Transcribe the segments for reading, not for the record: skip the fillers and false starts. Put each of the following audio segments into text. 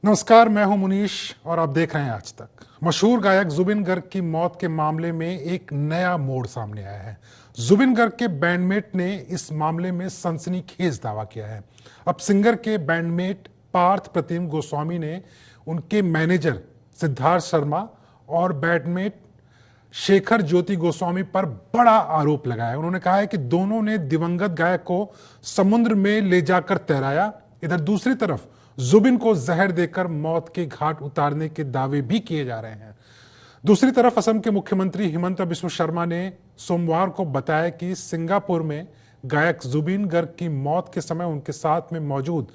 नमस्कार, मैं हूं मुनीश और आप देख रहे हैं आज तक। मशहूर गायक जुबिन गर्ग की मौत के मामले में एक नया मोड़ सामने आया है। जुबिन गर्ग के बैंडमेट ने इस मामले में सनसनीखेज दावा किया है। अब सिंगर के बैंडमेट पार्थ प्रतिम गोस्वामी ने उनके मैनेजर सिद्धार्थ शर्मा और बैंडमेट शेखर ज्योति गोस्वामी पर बड़ा आरोप लगाया है। उन्होंने कहा है कि दोनों ने दिवंगत गायक को समुद्र में ले जाकर तैराया। इधर दूसरी तरफ जुबिन को जहर देकर मौत के घाट उतारने के दावे भी किए जा रहे हैं। दूसरी तरफ असम के मुख्यमंत्री हिमंता बिस्वा शर्मा ने सोमवार को बताया कि सिंगापुर में गायक जुबिन गर्ग की मौत के समय उनके साथ में मौजूद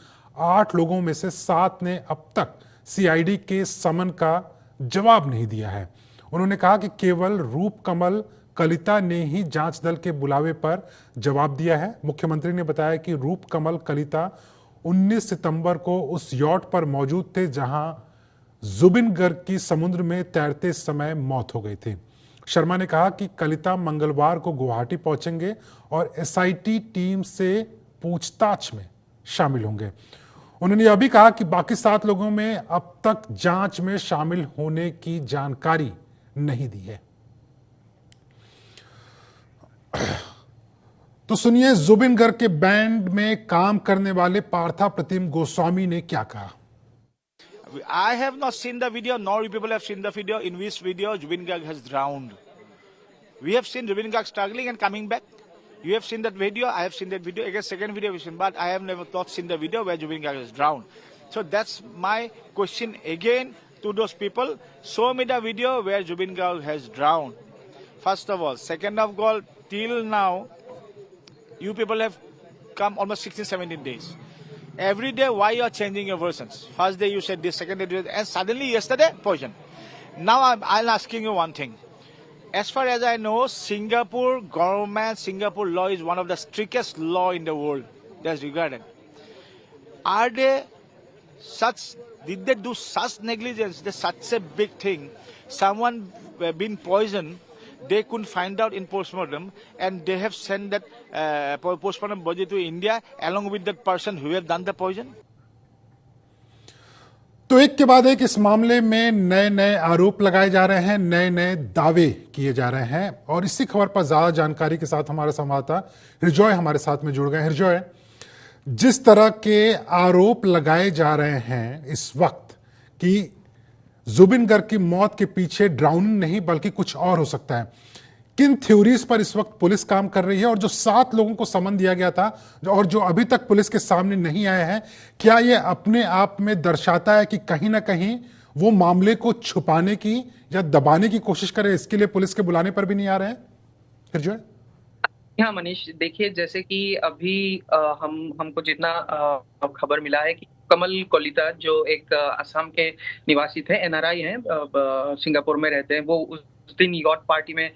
8 लोगों में से 7 ने अब तक सीआईडी के समन का जवाब नहीं दिया है। उन्होंने कहा कि केवल रूप कमल कलिता ने ही जांच दल के बुलावे पर जवाब दिया है। मुख्यमंत्री ने बताया कि रूप कमल कलिता 19 सितंबर को उस यॉट पर मौजूद थे जहां जुबिन गर्ग की समुद्र में तैरते समय मौत हो गई थी। शर्मा ने कहा कि कलिता मंगलवार को गुवाहाटी पहुंचेंगे और एसआईटी टीम से पूछताछ में शामिल होंगे। उन्होंने यह भी कहा कि बाकी 7 लोगों में अब तक जांच में शामिल होने की जानकारी नहीं दी है। तो सुनिए जुबिन गर्ग के बैंड में काम करने वाले पार्था प्रतिम गोस्वामी ने क्या कहा। I have not seen the video, nor you people have seen the video in which video Zubin Garg has drowned. We have seen Zubin Garg struggling and coming back. You have seen that video, I have seen that video. Again, second video we've seen, but I have never not seen the video where Zubin Garg has drowned. So that's my question again to those people. Show me the video where Zubin Garg has drowned. First of all. Second of all, till now, you people have come almost 16, 17 days. Every day, why you are changing your versions? First day you said this, second day you said, and suddenly yesterday, poison. Now I'm asking you one thing. As far as I know, Singapore government, Singapore law is one of the strictest law in the world that's regarded. Are they such, did they do such negligence, there's such a big thing, someone been poisoned, they couldn't find out in postmortem, and they have sent that postmortem body to India along with that person who have done the poison. तो एक के बाद एक इस मामले में नए नए आरोप लगाए जा रहे हैं, नए नए दावे किए जा रहे हैं। और इसी खबर पर ज्यादा जानकारी के साथ हमारे संवाददाता हृजॉय हमारे साथ में जुड़ गए। हृजॉय, जिस तरह के आरोप लगाए जा रहे हैं इस वक्त कि जुबिन गर्ग की मौत के पीछे ड्राउनिंग नहीं बल्कि कुछ और हो सकता है, किन थ्योरीज पर इस वक्त पुलिस काम कर रही है? और जो 7 लोगों को समन दिया गया था और जो अभी तक पुलिस के सामने नहीं आए हैं, क्या यह अपने आप में दर्शाता है कि कहीं ना कहीं वो मामले को छुपाने की या दबाने की कोशिश करे, इसके लिए पुलिस के बुलाने पर भी नहीं आ रहे हैं? फिर जो है हाँ मनीष, देखिए जैसे कि अभी हमको जितना खबर मिला है कि कमल कोलिता जो एक असम के निवासी थे, एनआरआई हैं, सिंगापुर में रहते हैं, वो उस दिन यॉट पार्टी में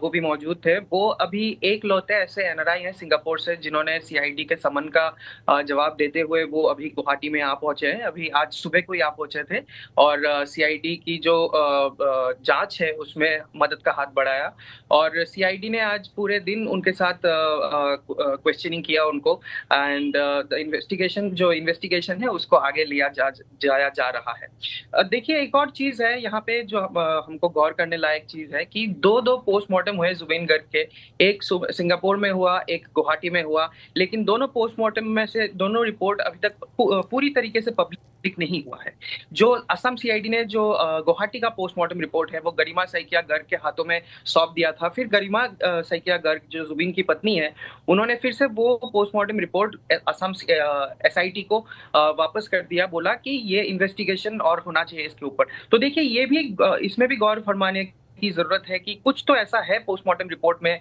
वो भी मौजूद थे। वो अभी एक लौते ऐसे एनआरआई हैं सिंगापुर से जिन्होंने सीआईडी के समन का जवाब देते हुए वो अभी गुवाहाटी में आ पहुंचे हैं। अभी आज सुबह को ही आ पहुंचे थे और सीआईडी की जो जांच है उसमें मदद का हाथ बढ़ाया और सीआईडी ने आज पूरे दिन उनके साथ क्वेश्चनिंग किया उनको, एंड इन्वेस्टिगेशन है उसको आगे लिया जाया जा रहा है। देखिए एक और चीज है यहाँ पे जो हमको गौर करने लायक चीज है कि दो पोस्टमार्टम हुए जुबिन गर्ग के, एक सिंगापुर में हुआ, एक गुवाहाटी में हुआ, लेकिन दोनों पोस्टमार्टम में से दोनों रिपोर्ट अभी तक पूरी तरीके से पब्लिक नहीं हुआ है। जो असम सीआईडी ने जो गुवाहाटी का पोस्टमार्टम रिपोर्ट है वो गरिमा सैकिया गर्ग के हाथों में सौंप दिया था। फिर गरिमा सैकिया गर्ग जो जुबिन की पत्नी है, उन्होंने फिर से वो पोस्टमार्टम रिपोर्ट असम एसआईटी को वापस कर दिया, बोला कि ये इन्वेस्टिगेशन और होना चाहिए इसके ऊपर। तो देखिए ये भी इसमें भी गौर फरमाने की जरूरत है कि कुछ तो ऐसा है पोस्टमार्टम रिपोर्ट में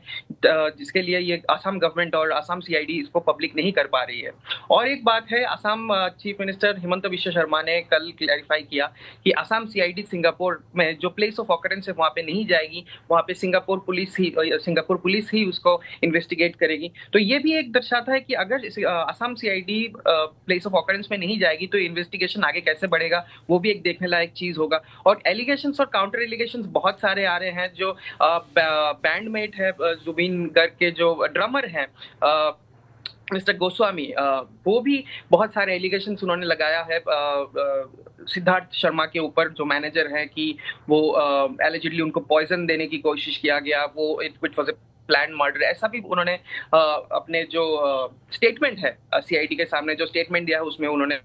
जिसके लिए ये असम गवर्नमेंट और असम सीआईडी इसको पब्लिक नहीं कर पा रही है। और एक बात है, असम चीफ मिनिस्टर हिमंता बिस्वा शर्मा ने कल क्लैरिफाई किया कि असम सीआईडी सिंगापुर में जो प्लेस ऑफ ऑकरेंस है वहां पे नहीं जाएगी, वहां पे सिंगापुर पुलिस ही उसको इन्वेस्टिगेट करेगी। तो ये भी एक दर्शाता है कि अगर Assam CID place of occurrence में नहीं जाएगी तो इन्वेस्टिगेशन आगे कैसे बढ़ेगा, वो भी एक देखने लायक चीज होगा। और एलिगेशंस और काउंटर एलिगेशंस बहुत सारे आ रहे हैं। जो बैंडमेट है जुबिन गर्ग के जो ड्रमर हैं मिस्टर गोस्वामी, वो भी बहुत सारे एलिगेशंस उन्होंने लगाया है सिद्धार्थ शर्मा के ऊपर, जो मैनेजर हैं, कि वो एलिजिडली उनको पॉइजन देने की कोशिश किया गया, वो it was a plan murder, ऐसा भी उन्होंने अपने जो स्टेटमेंट है सीआईडी के सामने जो स्टेटमेंट दिया है उसमें उन्होंने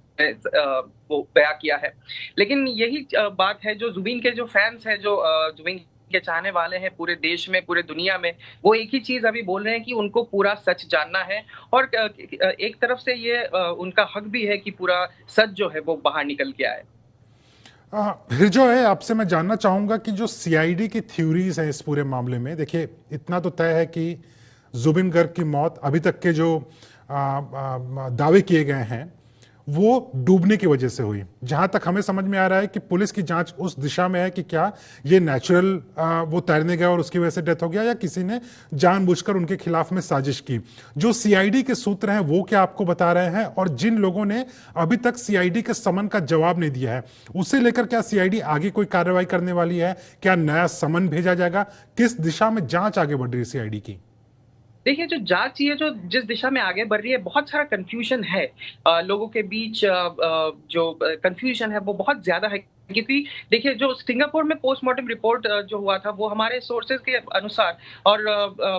वो बयां किया है। लेकिन यही बात है, जो जुबिन के जो फैंस हैं, जो जुबिन के चाहने वाले हैं पूरे देश में, पूरे दुनिया में, वो एक ही चीज अभी बोल रहे हैं कि उनको पूरा सच जानना है। और एक तरफ से ये उनका हक भी है कि पूरा सच जो है वो बाहर निकल के आए। फिर जो है, आपसे मैं जानना चाहूंगा कि जो सीआईडी की थ्योरीज हैं इस पूरे मामले में, देखिए इतना तो तय है कि जुबिन गर्ग की मौत अभी तक के जो दावे किए गए हैं वो डूबने की वजह से हुई। जहां तक हमें समझ में आ रहा है कि पुलिस की जांच उस दिशा में है कि क्या ये नेचुरल वो तैरने गया और उसकी वजह से डेथ हो गया, या किसी ने जानबूझकर उनके खिलाफ में साजिश की। जो सीआईडी के सूत्र हैं वो क्या आपको बता रहे हैं, और जिन लोगों ने अभी तक सीआईडी के समन का जवाब नहीं दिया है उसे लेकर क्या सीआईडी आगे कोई कार्रवाई करने वाली है? क्या नया समन भेजा जाएगा? किस दिशा में जांच आगे बढ़ रही है सीआईडी की? देखिए, जो जांच ये जो जिस दिशा में आगे बढ़ रही है, बहुत सारा कंफ्यूजन है लोगों के बीच। जो कंफ्यूजन है वो बहुत ज्यादा है, क्योंकि देखिए, जो सिंगापुर में पोस्टमार्टम रिपोर्ट जो हुआ था वो हमारे सोर्सेज के अनुसार और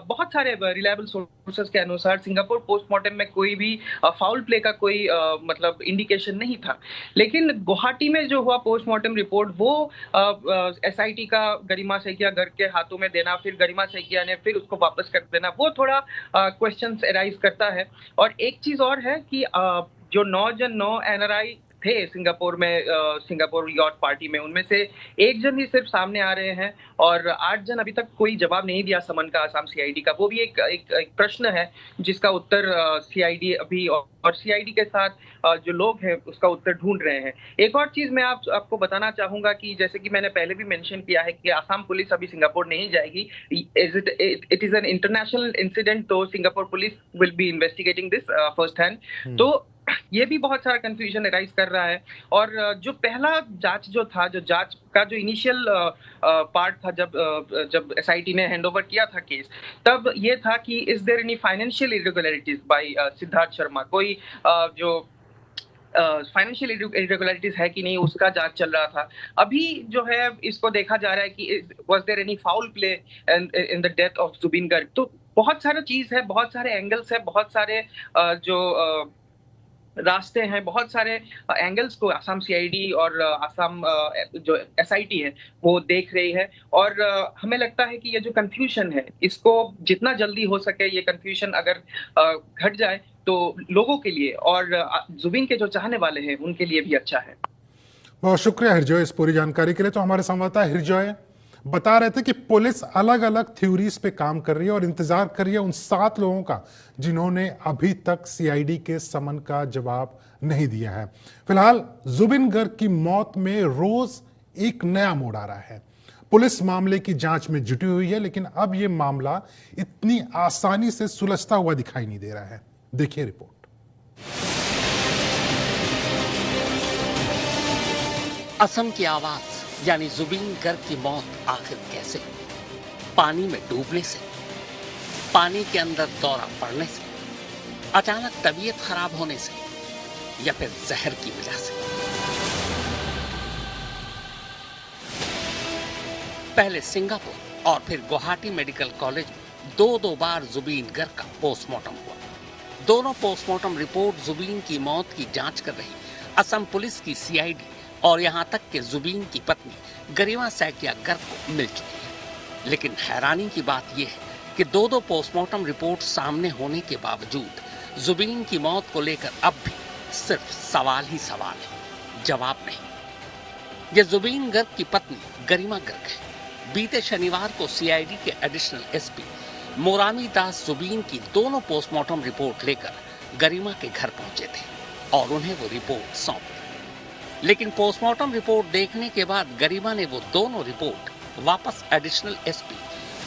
बहुत सारे रिलायबल सोर्सेज के अनुसार सिंगापुर पोस्टमार्टम में कोई भी फाउल प्ले का कोई मतलब इंडिकेशन नहीं था। लेकिन गुवाहाटी में जो हुआ पोस्टमार्टम रिपोर्ट, वो एसआईटी का गरिमा सैकिया घर के हाथों में देना, फिर गरिमा सैकिया ने फिर उसको वापस कर देना, वो थोड़ा क्वेश्चंस एराइज करता है। और एक चीज और है कि जो 9 एनआरआई थे सिंगापुर में, सिंगापुर यॉट पार्टी में, उनमें से 1 जन ही सिर्फ सामने आ रहे हैं और 8 जन अभी तक कोई जवाब नहीं दिया समन का आसाम सीआईडी का। वो भी एक प्रश्न है जिसका उत्तर सीआईडी अभी और सीआईडी के साथ जो लोग हैं उसका उत्तर ढूंढ रहे हैं। एक और चीज मैं आपको बताना चाहूंगा कि जैसे कि मैंने पहले भी मेंशन किया है कि आसाम पुलिस अभी सिंगापुर नहीं जाएगी। It is an international incident, तो Singapore police will be investigating this first hand. तो ये भी बहुत सारा कंफ्यूजन राइज कर रहा है। और जो पहला जांच जो था, जो जांच का जो इनिशियल पार्ट था, जब एसआईटी ने हैंडओवर किया था केस, तब ये था कि is there any financial irregularities by Siddharth Sharma, कोई जो फाइनेंशियल इरेगुलरिटीज है कि नहीं, उसका जांच चल रहा था। अभी जो है इसको देखा जा रहा है कि was there any foul play in the death of Zubeen Garg. तो बहुत सारा चीज है, बहुत सारे एंगल्स है, बहुत सारे जो रास्ते हैं, बहुत सारे एंगल्स को आसाम सीआईडी और आसाम जो एसआईटी है वो देख रही है। और हमें लगता है कि ये जो कंफ्यूजन है, इसको जितना जल्दी हो सके ये कंफ्यूजन अगर घट जाए तो लोगों के लिए और जुबिन के जो चाहने वाले हैं उनके लिए भी अच्छा है। बहुत शुक्रिया हरजोय इस पूरी जानकारी के लिए। तो हमारे संवाददाता हरजोय बता रहे थे कि पुलिस अलग अलग थ्योरीज पे काम कर रही है और इंतजार कर रही है उन 7 लोगों का जिन्होंने अभी तक सीआईडी के समन का जवाब नहीं दिया है। फिलहाल जुबिन गर्ग की मौत में रोज एक नया मोड़ आ रहा है। पुलिस मामले की जांच में जुटी हुई है, लेकिन अब यह मामला इतनी आसानी से सुलझता हुआ दिखाई नहीं दे रहा है। देखिए रिपोर्ट। असम की आवाज यानी जुबिन गर्ग की मौत आखिर कैसे? पानी में डूबने से, पानी के अंदर दौरा पड़ने से, अचानक तबीयत खराब होने से, या फिर जहर की वजह से? पहले सिंगापुर और फिर गुवाहाटी मेडिकल कॉलेज में 2 बार जुबिन गर्ग का पोस्टमार्टम हुआ। दोनों पोस्टमार्टम रिपोर्ट जुबिन की मौत की जांच कर रही असम पुलिस की सीआईडी और यहां तक कि जुबिन की पत्नी गरिमा सैकिया गर्ग को मिल चुकी है। लेकिन हैरानी की बात यह है कि 2 पोस्टमार्टम रिपोर्ट सामने होने के बावजूद जुबिन की मौत को लेकर अब भी सिर्फ सवाल ही सवाल है, जवाब नहीं। यह जुबिन गर्ग की पत्नी गरिमा गर्ग है। बीते शनिवार को सीआईडी के एडिशनल एसपी मोरामी दास जुबिन की दोनों पोस्टमार्टम रिपोर्ट लेकर गरिमा के घर पहुंचे थे और उन्हें वो रिपोर्ट सौंपी। लेकिन पोस्टमार्टम रिपोर्ट देखने के बाद गरिमा ने वो दोनों रिपोर्ट वापस एडिशनल एसपी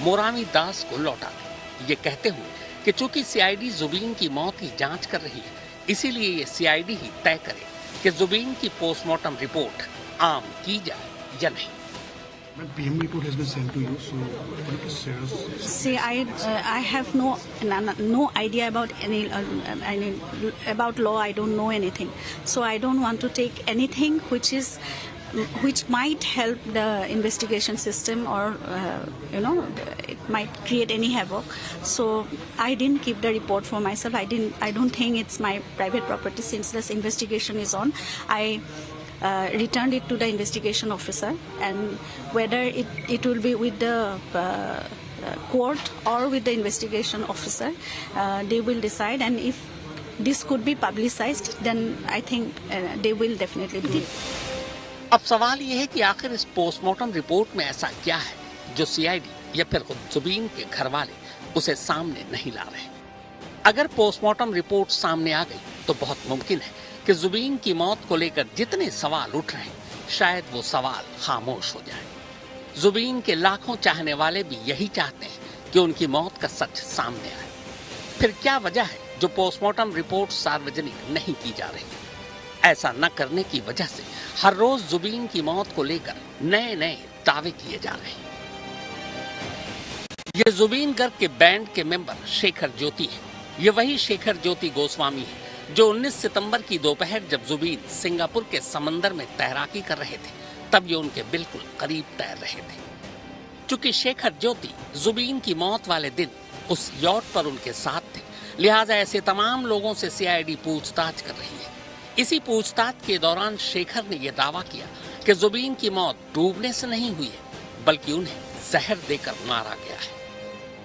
मोरामी दास को लौटा दी, ये कहते हुए कि चूंकि सीआईडी जुबिन की मौत की जांच कर रही है, इसीलिए ये सीआईडी ही तय करे कि जुबिन की पोस्टमार्टम रिपोर्ट आम की जाए या नहीं। When PM report has been sent to you, so could you please share us? See, I have no idea about about law. I don't know anything, so I don't want to take anything which might help the investigation system, or it might create any havoc. So I didn't keep the report for myself. I don't think it's my private property. Since this investigation is on, I returned it to the investigation officer, and whether it will be with the court or with the investigation officer, they will decide. And if this could be publicized, then I think they will definitely do it. अब सवाल यह है कि आखिर इस postmortem report में ऐसा क्या है जो सीआईडी या फिर खुद जुबीन के घर वाले उसे सामने नहीं ला रहे। अगर पोस्टमार्टम रिपोर्ट सामने आ गई तो बहुत मुमकिन है कि जुबीन की मौत को लेकर जितने सवाल उठ रहे हैं, शायद वो सवाल खामोश हो जाए। जुबीन के लाखों चाहने वाले भी यही चाहते हैं कि उनकी मौत का सच सामने आए। फिर क्या वजह है जो पोस्टमार्टम रिपोर्ट सार्वजनिक नहीं की जा रही? ऐसा न करने की वजह से हर रोज जुबीन की मौत को लेकर नए नए दावे किए जा रहे हैं। ये जुबीन गर्ग के बैंड के मेंबर शेखर ज्योति है। ये वही शेखर ज्योति गोस्वामी है जो 19 सितंबर की दोपहर जब जुबीन सिंगापुर के समंदर में तैराकी कर रहे थे, तब ये उनके बिल्कुल करीब तैर रहे थे। चूंकि शेखर ज्योति जुबीन की मौत वाले दिन उस यॉट पर उनके साथ थे, लिहाजा ऐसे तमाम लोगों से सीआईडी पूछताछ कर रही है। इसी पूछताछ के दौरान शेखर ने यह दावा किया कि जुबीन की मौत डूबने से नहीं हुई है, बल्कि उन्हें जहर देकर मारा गया है।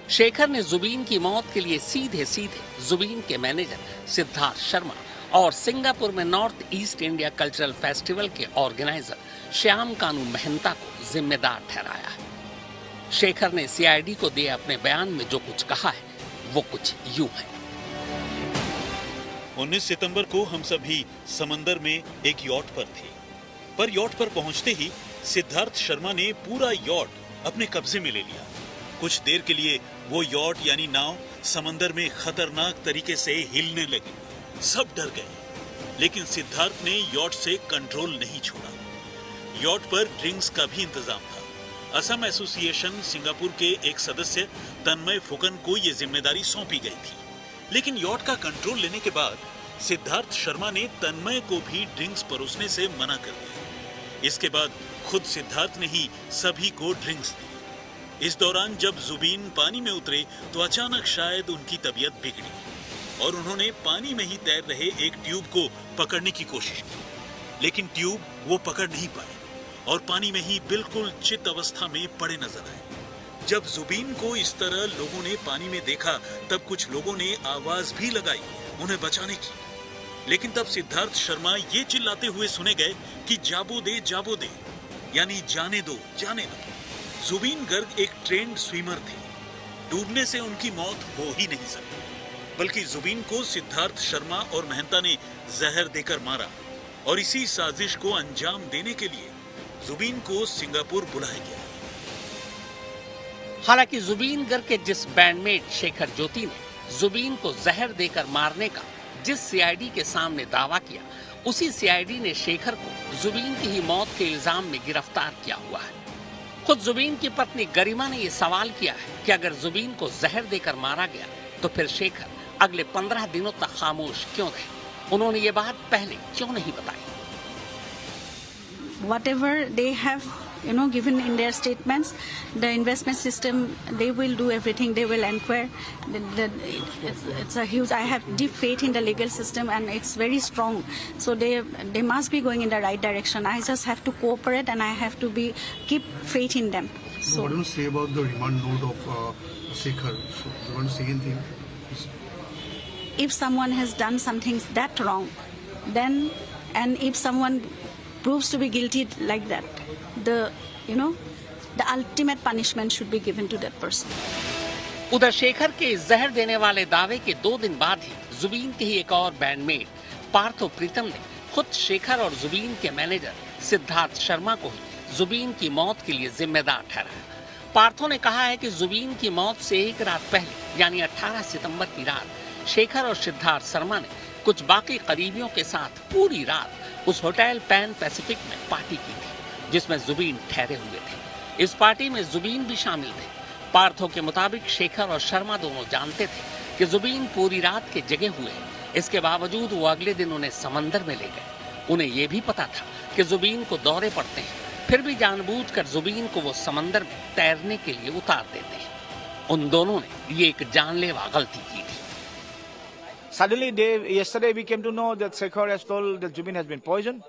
शेखर ने जुबीन की मौत के लिए सीधे सीधे जुबीन के मैनेजर सिद्धार्थ शर्मा और सिंगापुर में north east India cultural festival के ऑर्गेनाइजर श्याम कानू महंता को जिम्मेदार ठहराया है। शेखर ने सीआईडी को दिए अपने बयान में जो कुछ कहा है, वो कुछ यूं है। 19 सितंबर को हम सभी समंदर में एक यॉट पर थे, पर यॉट पर पहुंचते ही सिद्धार्थ शर्मा ने पूरा यॉट अपने कब्जे में ले लिया। कुछ देर के लिए वो यॉट यानी नाव समंदर में खतरनाक तरीके से हिलने लगी। सब डर गए, लेकिन सिद्धार्थ ने यॉट से कंट्रोल नहीं छोड़ा। यॉट पर ड्रिंक्स का भी इंतजाम था। असम एसोसिएशन सिंगापुर के एक सदस्य तन्मय फुकन को ये जिम्मेदारी सौंपी गई थी, लेकिन यॉट का कंट्रोल लेने के बाद सिद्धार्थ शर्मा ने तन्मय को भी ड्रिंक्स परोसने से मना कर दिया। इसके बाद खुद सिद्धार्थ ने ही सभी को ड्रिंक्स दी। इस दौरान जब जुबीन पानी में उतरे तो अचानक शायद उनकी तबीयत बिगड़ी और उन्होंने पानी में ही तैर रहे एक ट्यूब को पकड़ने की कोशिश की, लेकिन ट्यूब वो पकड़ नहीं पाए और पानी में ही बिल्कुल चित अवस्था में पड़े नजर आए। जब जुबीन को इस तरह लोगों ने पानी में देखा, तब कुछ लोगों ने आवाज भी लगाई उन्हें बचाने की, लेकिन तब सिद्धार्थ शर्मा ये चिल्लाते हुए सुने गए कि जाबो दे, यानी जाने दो, जाने दो। जुबीन गर्ग एक ट्रेंड स्विमर थे, डूबने से उनकी मौत हो ही नहीं सकती, बल्कि जुबीन को सिद्धार्थ शर्मा और महंता ने जहर देकर मारा और इसी साजिश को अंजाम देने के लिए जुबीन को सिंगापुर बुलाया गया। हालांकि जुबीन गर्ग के जिस बैंडमेट शेखर ज्योति ने जुबीन को जहर देकर मारने का जिस सीआईडी के सामने दावा किया, उसी सीआईडी ने शेखर को जुबीन की ही मौत के इल्जाम में गिरफ्तार किया हुआ है। खुद जुबीन की पत्नी गरिमा ने यह सवाल किया है कि अगर जुबीन को जहर देकर मारा गया तो फिर शेखर अगले 15 दिनों तक खामोश क्यों रहे? उन्होंने ये बात पहले क्यों नहीं बताई? Whatever they have given in their statements, the investment system, they will do everything. They will inquire. It's a huge. I have deep faith in the legal system, and it's very strong. So they must be going in the right direction. I just have to cooperate, and I have to keep faith in them. So what do you say about the remand note of Shekhar? So you want to say anything? If someone has done something that wrong, then and if someone proves to be guilty like that, the ultimate punishment should be given to that person. उधर शेखर के जहर देने वाले दावे के 2 दिन बाद ही जुबीन के ही एक और बैंडमेट पार्थो प्रीतम ने खुद शेखर और जुबीन के मैनेजर सिद्धार्थ शर्मा को ही जुबीन की मौत के लिए जिम्मेदार ठहराया। पार्थो ने कहा है कि जुबीन की मौत से एक रात पहले यानी 18 सितंबर की रात शेखर और सिद्धार्थ शर्मा ने कुछ बाकी करीबियों के साथ पूरी रात उस होटल पैन पैसिफिक में पार्टी की थी जिसमें जुबीन ठहरे हुए थे। इस पार्टी में जुबीन भी शामिल थे। पार्थो के मुताबिक शेखर और शर्मा दोनों जानते थे कि जुबीन पूरी रात के जगे हुए हैं। इसके बावजूद वो अगले दिन उन्हें समंदर में ले गए। उन्हें यह भी पता था कि जुबीन को दौरे पड़ते हैं, फिर भी जानबूझकर जुबीन को वो समंदर में तैरने के लिए उतार देते हैं। उन दोनों ने ये एक जानलेवा गलती की थी। Suddenly, yesterday we came to know that Shekhar has told that Zubin has been poisoned.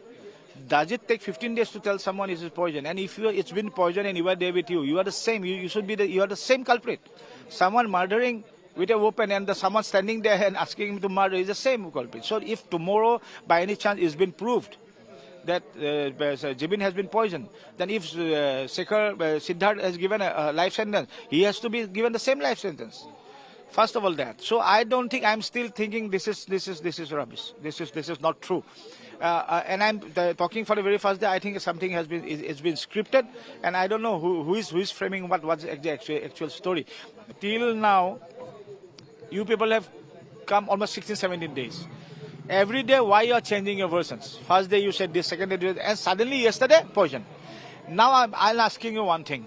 Does it take 15 days to tell someone it is poison? And if it's been poison and you are there with you, you are the same. You should be you are the same culprit. Someone murdering with a weapon and someone standing there and asking him to murder is the same culprit. So if tomorrow by any chance it's been proved that Zubin has been poisoned, then if Shekhar Siddharth has given a life sentence, he has to be given the same life sentence. First of all, that. So I don't think, I'm still thinking this is rubbish. This is not true. And I'm talking for the very first day. I think something has been it's been scripted, and I don't know who is framing what's the actual story. Till now, you people have come almost 16, 17 days. Every day, why you are changing your versions? First day you said this, second day, and suddenly yesterday, poison. Now I'm asking you one thing.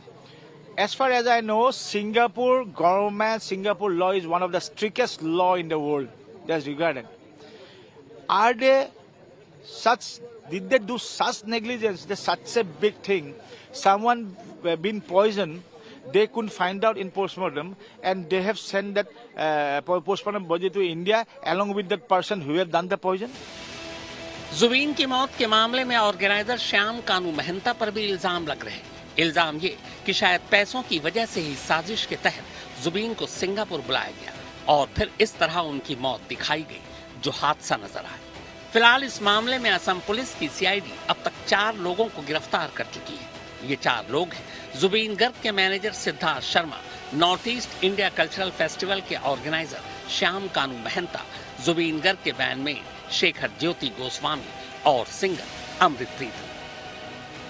As far as I know, Singapore government, Singapore law is one of the strictest law in the world that's regarded. Are they did they do such negligence, such a big thing? Someone been poisoned, they couldn't find out in postmortem, and they have sent that postmortem body to India along with that person who have done the poison? Jubin की मौत के मामले में organiser Shyam कानू महंता पर भी इल्जाम लग रहे हैं। इल्जाम ये कि शायद पैसों की वजह से ही साजिश के तहत जुबीन को सिंगापुर बुलाया गया और फिर इस तरह उनकी मौत दिखाई गई, जो हादसा नजर आया। फिलहाल इस मामले में असम पुलिस की सीआईडी अब तक 4 लोगों को गिरफ्तार कर चुकी है। ये 4 लोग हैं जुबीन गर्ग के manager Siddharth Sharma, north east India cultural festival के ऑर्गेनाइजर श्याम कानू महंता, जुबीन गर्ग के बैंडमेट शेखर ज्योति गोस्वामी और सिंगर अमृत प्रीतम।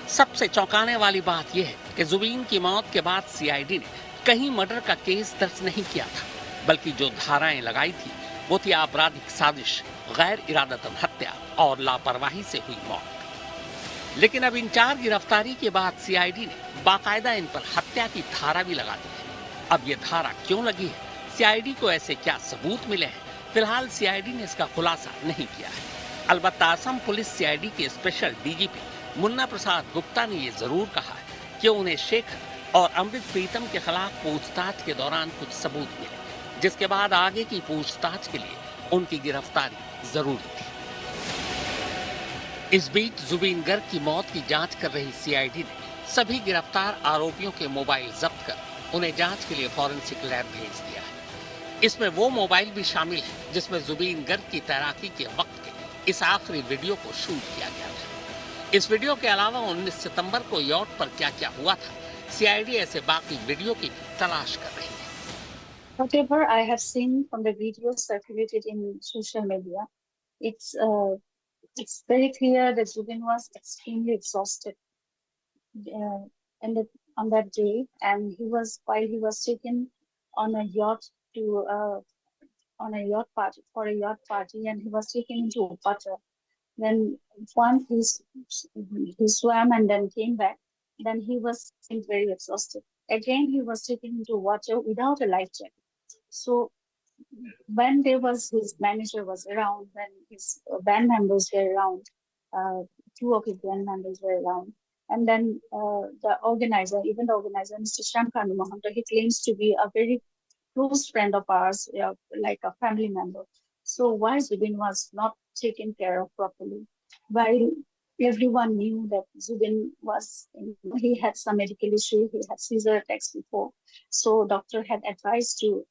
सबसे चौंकाने वाली बात यह है कि जुबीन की मौत के बाद सीआईडी ने कहीं मर्डर का केस दर्ज नहीं किया था, बल्कि जो धाराएं लगाई थी वो थी आपराधिक साजिश, गैर इरादतन हत्या और लापरवाही से हुई मौत। लेकिन अब इन 4 गिरफ्तारी के बाद सीआईडी ने बाकायदा इन पर हत्या की धारा भी लगा दी है। अब ये धारा क्यों लगी है, सीआईडी को ऐसे क्या सबूत मिले हैं, फिलहाल सीआईडी ने इसका खुलासा नहीं किया है। अलबत्ता असम पुलिस सीआईडी के स्पेशल डीजीपी मुन्ना प्रसाद गुप्ता ने ये जरूर कहा है कि उन्हें शेखर और अमृत प्रीतम के खिलाफ पूछताछ के दौरान कुछ सबूत मिले, जिसके बाद आगे की पूछताछ के लिए उनकी गिरफ्तारी जरूरी थी। इस बीच जुबीन गर्ग की मौत की जांच कर रही सीआईडी ने सभी गिरफ्तार आरोपियों के मोबाइल जब्त कर उन्हें जांच के लिए फॉरेंसिक लैब भेज दिया है। इसमें वो मोबाइल भी शामिल है जिसमें जुबीन गर्ग की तैराकी के वक्त के इस आखिरी वीडियो को शूट किया गया था। इस वीडियो के अलावा 19 सितंबर को यॉट पर क्या-क्या हुआ था, सीआईडी ऐसे बाकी वीडियो की तलाश कर रही है। Whatever I have seen from the videos circulated in social media, it's very clear that Zubin was extremely exhausted on that day, and while he was taken on a yacht to on a yacht party, and he was taken into water. Then once he swam and then came back, then he was very exhausted. Again, he was taken into water without a life jacket. So when his manager was around, when his band members were around, 2 of his band members were around, and then the organizer, Mr. Shamkanu Mahanta, he claims to be a very close friend of ours, like a family member. So why Zubin was not taken care of properly, while everyone knew that Zubin he had some medical issue, he had seizure attacks before. So doctor had advised him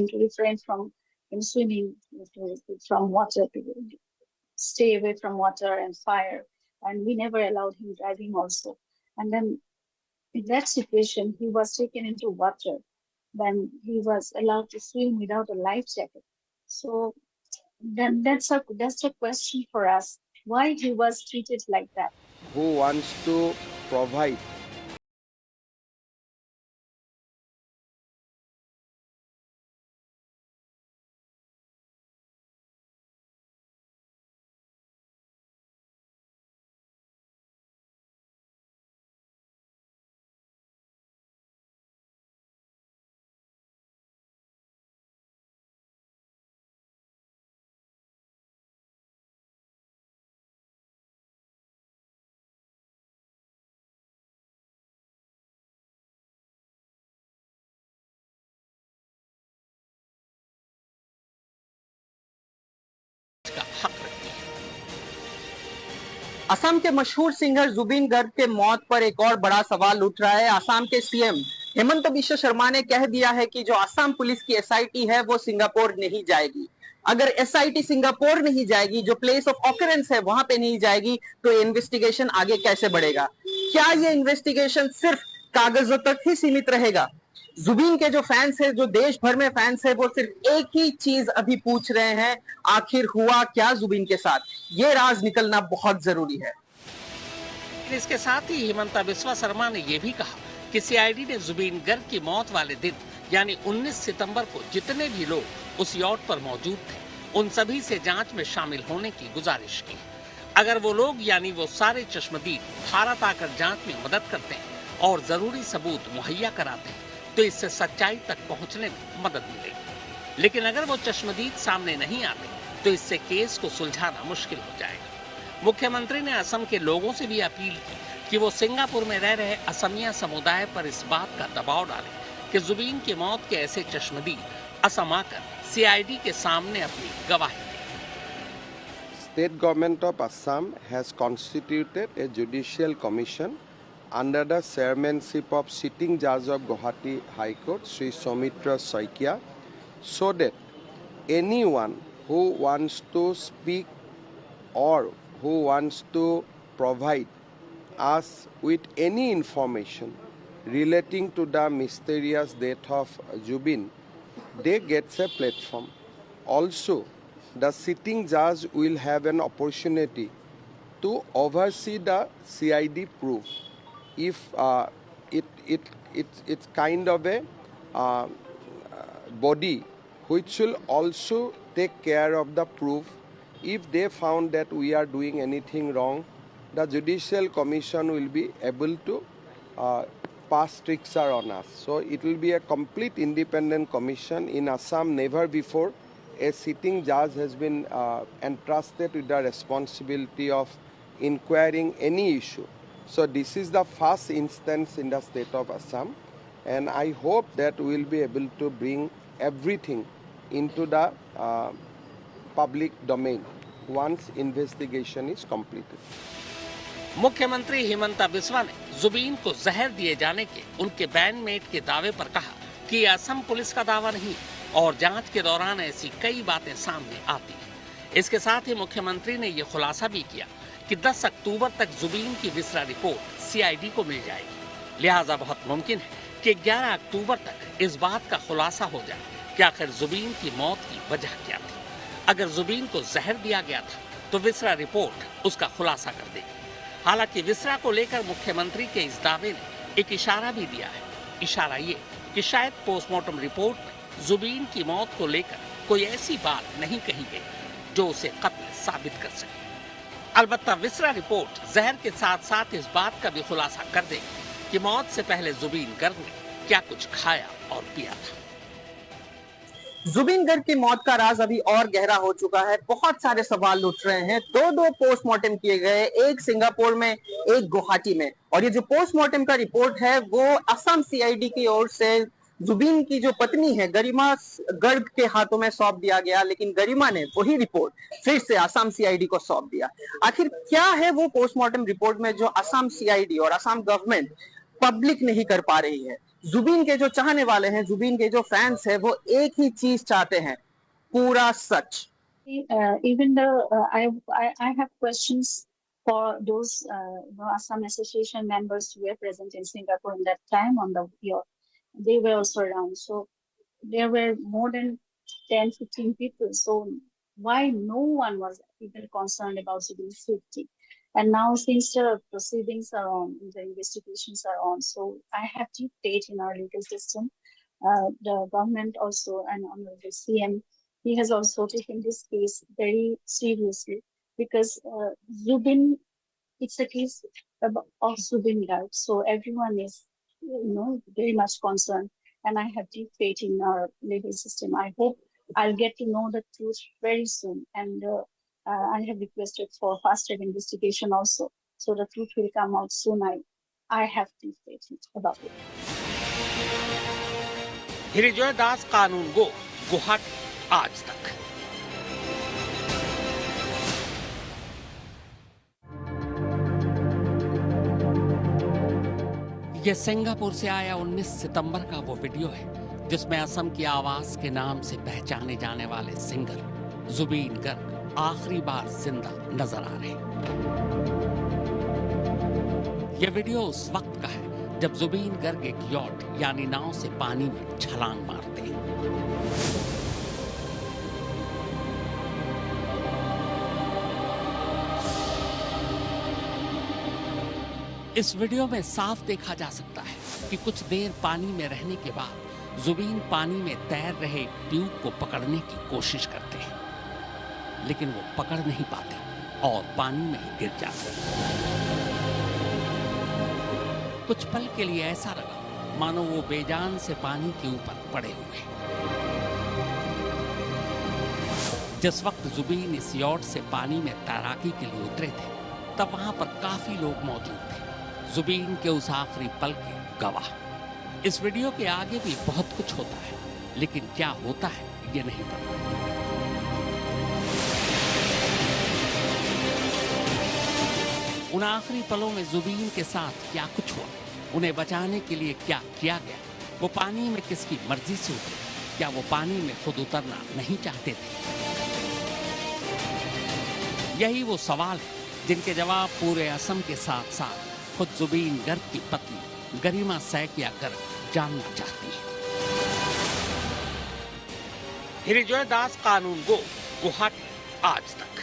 to refrain from swimming, from water, to stay away from water and fire. And we never allowed him driving also. And then in that situation, he was taken into water when he was allowed to swim without a life jacket. So then that's a question for us, why he was treated like that. Who wants to provide का हक रखती है। असम के मशहूर singer Zubin Garg के मौत पर एक और बड़ा सवाल उठ रहा है। असम के सीएम हेमंत बिश्व शर्मा ने कह दिया है कि जो असम पुलिस की एसआईटी है वो सिंगापुर नहीं जाएगी। अगर एसआईटी सिंगापुर नहीं जाएगी, जो प्लेस ऑफ ऑकरेंस है वहां पे नहीं जाएगी, तो इन्वेस्टिगेशन आगे कैसे बढ़ेगा? क्या ये इन्वेस्टिगेशन सिर्फ कागजों तक ही सीमित रहेगा? जुबिन के जो फैंस है, जो देश भर में फैंस है, वो सिर्फ एक ही चीज अभी पूछ रहे हैं, आखिर हुआ क्या जुबिन के साथ? ये राज निकलना बहुत जरूरी है। इसके साथ ही हिमंता बिस्वा शर्मा ने यह भी कहा कि सीआईडी ने जुबिन गर्ग की मौत वाले दिन यानी 19 सितंबर को जितने भी लोग उस यॉट पर मौजूद थे, उन सभी से जांच में शामिल होने की गुजारिश की। अगर वो लोग यानी वो सारे चश्मदीद भारत आकर जांच में मदद करते हैं और जरूरी सबूत मुहैया कराते हैं, तो इससे सच्चाई तक पहुंचने में मदद मिलेगी। लेकिन अगर वो चश्मदीद सामने नहीं आते, तो इससे केस को सुलझाना मुश्किल हो जाएगा। मुख्यमंत्री ने असम के लोगों से भी अपील की कि वो सिंगापुर में रह रहे असमिया समुदाय पर इस बात का दबाव डालें कि जुबिन की मौत के ऐसे चश्मदीद असम आकर सीआईडी के सामने अपनी गवाही दें। State government of Assam has constituted a judicial commission under the chairmanship of sitting judge of Guwahati High Court, Sri Soumitra Saikia, so that anyone who wants to speak or who wants to provide us with any information relating to the mysterious death of Zubin, they get a platform. Also, the sitting judge will have an opportunity to oversee the CID proof. If it's kind of a body which will also take care of the proof. If they found that we are doing anything wrong, the Judicial Commission will be able to pass stricture on us. So it will be a complete independent commission. In Assam, never before a sitting judge has been entrusted with the responsibility of inquiring any issue. So this is the first instance in the state of Assam, and I hope that we will be able to bring everything into the public domain once investigation is completed. मुख्यमंत्री हिमंता बिस्वा ने जुबिन को जहर दिए जाने के उनके bandmate के दावे पर कहा कि असम पुलिस का दावा नहीं और जांच के दौरान ऐसी कई बातें सामने आती हैं। इसके साथ ही मुख्यमंत्री ने यह खुलासा भी किया कि 10 अक्टूबर तक जुबिन की विसरा रिपोर्ट सीआईडी को मिल जाएगी। लिहाजा बहुत मुमकिन है कि 11 अक्टूबर तक इस बात का खुलासा हो जाए कि आखिर जुबिन की मौत की वजह क्या थी। अगर जुबिन को जहर दिया गया था, तो विसरा रिपोर्ट उसका खुलासा कर देगी। हालांकि विसरा को लेकर मुख्यमंत्री के इस दावे ने एक इशारा भी दिया है। इशारा ये कि शायद पोस्टमार्टम रिपोर्ट में जुबिन की मौत को लेकर कोई ऐसी बात नहीं कही गई जो उसे कत्ल साबित कर सके। अलबत्ता विसरा रिपोर्ट जहर के साथ साथ इस बात का भी खुलासा कर देगी कि मौत से पहले जुबिन गर्ग ने क्या कुछ खाया और पिया था। जुबिन गर्ग की मौत का राज अभी और गहरा हो चुका है। बहुत सारे सवाल उठ रहे हैं। दो पोस्टमार्टम किए गए, एक सिंगापुर में, एक गुवाहाटी में, और ये जो पोस्टमार्टम का रिपोर्ट है वो असम सीआईडी की ओर से जुबिन की जो पत्नी है गरिमा गर्ग के हाथों में सौंप दिया गया, लेकिन गरिमा ने वही रिपोर्ट फिर से असम सीआईडी को सौंप दिया। आखिर क्या है वो पोस्टमार्टम रिपोर्ट में जो असम सीआईडी और असम गवर्नमेंट पब्लिक नहीं कर पा रही है? जुबिन के जो चाहने वाले हैं, जुबिन के जो फैंस हैं, वो एक ही चीज चाहते हैं, पूरा सच। Even though I have questions for those Assam Association members who were present in Singapore in that time on the yacht. They were also around. So there were more than 10-15 people. So why no one was even concerned about Zubin's safety? And now since the proceedings are on, the investigations are on, so I have deep faith in our legal system. The government also, and Honorable CM, he has also taken this case very seriously because Zubin, it's a case of Zubin Garg. So everyone is, very much concerned, and I have deep faith in our legal system. I hope I'll get to know the truth very soon, and I have requested for faster investigation also, so the truth will come out soon. I have deep faith about it. हिरिजॉय दास, कानून गो, गुवाहाटी, आज तक। ये Singapore से आया 19 सितंबर का वो video है जिसमें असम की आवाज के नाम से पहचाने जाने वाले सिंगर जुबीन गर्ग आखिरी बार जिंदा नजर आ रहे हैं। ये वीडियो उस वक्त का है जब जुबीन गर्ग एक यॉट यानी नाव से पानी में छलांग मारते हैं। इस वीडियो में साफ देखा जा सकता है कि कुछ देर पानी में रहने के बाद जुबीन पानी में तैर रहे ट्यूब को पकड़ने की कोशिश करते हैं, लेकिन वो पकड़ नहीं पाते और पानी में ही गिर जाते हैं। कुछ पल के लिए ऐसा लगा मानो वो बेजान से पानी के ऊपर पड़े हुए हैं। जिस वक्त जुबीन इस यॉट से पानी में तैराकी के लिए उतरे थे तब वहां पर काफी लोग मौजूद थे, जुबीन के उस आखिरी पल के गवाह। इस वीडियो के आगे भी बहुत कुछ होता है, लेकिन क्या होता है ये नहीं पता। उन आखिरी पलों में जुबीन के साथ क्या कुछ हुआ, उन्हें बचाने के लिए क्या किया गया, वो पानी में किसकी मर्जी से उतरे, क्या वो पानी में खुद उतरना नहीं चाहते थे? यही वो सवाल है जिनके जवाब पूरे असम के साथ साथ खुद जुबीन गर्ग की पत्नी गरिमा सैकिया गर्ग जानना चाहती है। हिरिजॉय दास, कानून गो, गुवाहाटी, आज तक।